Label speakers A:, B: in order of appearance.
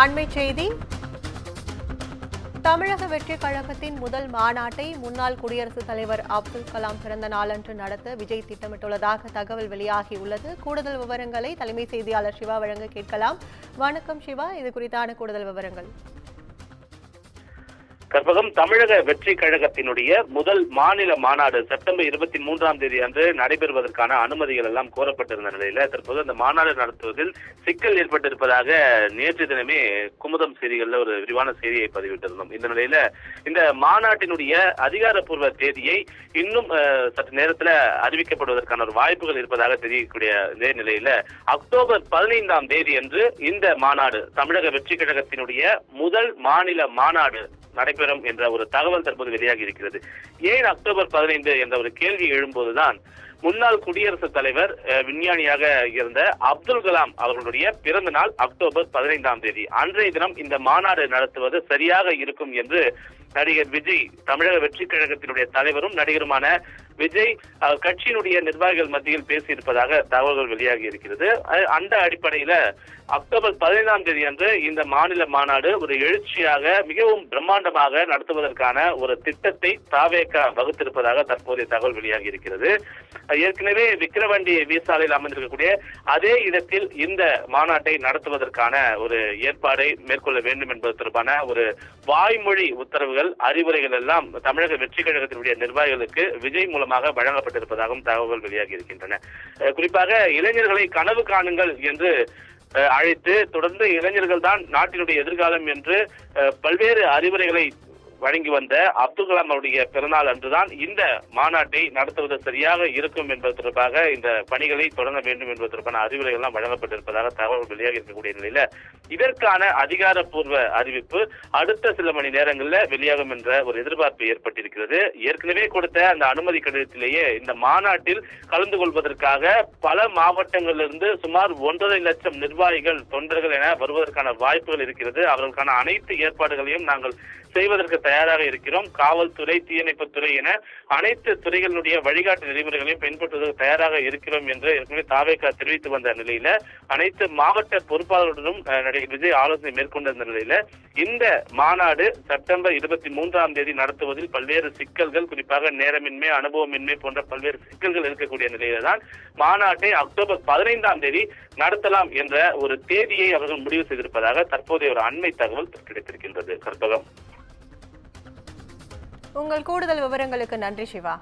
A: அண்மை செய்தி. தமிழக வெற்றி கழகத்தின் முதல் மாநாட்டை முன்னாள் குடியரசுத் தலைவர் அப்துல் கலாம் பிறந்த நாளன்று நடத்த விஜய் திட்டமிட்டுள்ளதாக தகவல் வெளியாகியுள்ளது. கூடுதல் விவரங்களை தலைமை செய்தியாளர் சிவா வழங்க கேட்கலாம். வணக்கம் சிவா, இது குறித்தான கூடுதல் விவரங்கள்.
B: கற்பகம், தமிழக வெற்றி கழகத்தினுடைய முதல் மாநில மாநாடு செப்டம்பர் 23ஆம் தேதி அன்று நடைபெறுவதற்கான அனுமதிகள் எல்லாம் கோரப்பட்டிருந்த நிலையில தற்போது அந்த மாநாடு நடத்துவதில் சிக்கல் ஏற்பட்டிருப்பதாக நேற்று தினமே குமுதம் செய்திகள்ல ஒரு விரிவான செய்தியை பதிவிட்டிருந்தோம். இந்த நிலையில இந்த மாநாட்டினுடைய அதிகாரப்பூர்வ தேதியை இன்னும் சற்று நேரத்துல அறிவிக்கப்படுவதற்கான ஒரு வாய்ப்புகள் இருப்பதாக தெரியக்கூடிய இதே நிலையில அக்டோபர் 15ஆம் தேதி அன்று இந்த மாநாடு தமிழக வெற்றி கழகத்தினுடைய முதல் மாநில மாநாடு நடைபெறும் என்ற ஒரு தகவல் தற்போது வெளியாகி இருக்கிறது. ஏன் அக்டோபர் 15 என்ற ஒரு கேள்வி எழும்போதுதான் முன்னாள் குடியரசுத் தலைவர் விஞ்ஞானியாக இருந்த அப்துல் கலாம் அவர்களுடைய பிறந்த நாள் அக்டோபர் 15ஆம் தேதி. அன்றைய தினம் இந்த மாநாடு நடத்துவது சரியாக இருக்கும் என்று நடிகர் விஜய், தமிழக வெற்றி கழகத்தினுடைய தலைவரும் நடிகருமான விஜய் கட்சியினுடைய நிர்வாகிகள் மத்தியில் பேசியிருப்பதாக தகவல்கள் வெளியாகி இருக்கிறது. அந்த அடிப்படையில அக்டோபர் 15ஆம் தேதி அன்று இந்த மாநில மாநாடு ஒரு எழுச்சியாக மிகவும் பிரம்மாண்டமாக நடத்துவதற்கான ஒரு திட்டத்தை தாவேகா வகுத்திருப்பதாக தற்போதைய தகவல் வெளியாகி இருக்கிறது. ஏற்கனவே விக்கிரவாண்டி வீசாலையில் அமைந்திருக்கக்கூடிய அதே இடத்தில் இந்த மாநாட்டை நடத்துவதற்கான ஒரு ஏற்பாடை மேற்கொள்ள வேண்டும் என்பது தொடர்பான ஒரு வாய்மொழி உத்தரவுகள், அறிவுரைகள் எல்லாம் தமிழக வெற்றி கழகத்தினுடைய நிர்வாகிகளுக்கு விஜய் மூலமாக வழங்கப்பட்டிருப்பதாகவும் தகவல்கள் வெளியாகி இருக்கின்றன. குறிப்பாக இளைஞர்களை கனவு காணுங்கள் என்று அழைத்து தொடர்ந்து இளைஞர்கள் தான் நாட்டினுடைய எதிர்காலம் என்று பல்வேறு அறிவுரைகளை வழங்கி வந்த அப்துல் கலாம் அவருடைய பிறநாள் அன்றுதான் இந்த மாநாட்டை நடத்துவது சரியாக இருக்கும் என்பது தொடர்பாக இந்த பணிகளை தொடங்க வேண்டும் என்பது தொடர்பான அறிவுரைகள் எல்லாம் வழங்கப்பட்டிருப்பதாக தகவல் வெளியாக இருக்கக்கூடிய நிலையில இதற்கான அதிகாரப்பூர்வ அறிவிப்பு அடுத்த சில மணி நேரங்களில் வெளியாகும் என்ற ஒரு எதிர்பார்ப்பு ஏற்பட்டிருக்கிறது. ஏற்கனவே கொடுத்த அந்த அனுமதி கடிதத்திலேயே இந்த மாநாட்டில் கலந்து கொள்வதற்காக பல மாவட்டங்களிலிருந்து சுமார் 1.5 லட்சம் நிர்வாகிகள், தொண்டர்கள் என வருவதற்கான வாய்ப்புகள் இருக்கிறது. அவர்களுக்கான அனைத்து ஏற்பாடுகளையும் நாங்கள் செய்வதற்கு தயாராக இருக்கிறோம். காவல்துறை, தீயணைப்புத்துறை என அனைத்து துறைகளுடைய வழிகாட்டு நெறிமுறைகளையும் பின்பற்றுவதற்கு தயாராக இருக்கிறோம் என்று ஏற்கனவே தாவேகா தெரிவித்து வந்த நிலையில அனைத்து மாவட்ட பொறுப்பாளர்களுடன் நடிகர் விஜய் ஆலோசனை மேற்கொண்டிருந்த நிலையில இந்த மாநாடு செப்டம்பர் 23ஆம் தேதி நடத்துவதில் பல்வேறு சிக்கல்கள், குறிப்பாக நேரமின்மை, அனுபவமின்மை போன்ற பல்வேறு சிக்கல்கள் இருக்கக்கூடிய நிலையில தான் மாநாட்டை அக்டோபர் 15ஆம் தேதி நடத்தலாம் என்ற ஒரு தேதியை அவர்கள் முடிவு செய்திருப்பதாக தற்போதைய ஒரு அண்மை தகவல் கிடைத்திருக்கின்றது. கற்பகம்,
A: உங்கள் கூடுதல் விவரங்களுக்கு நன்றி சிவா.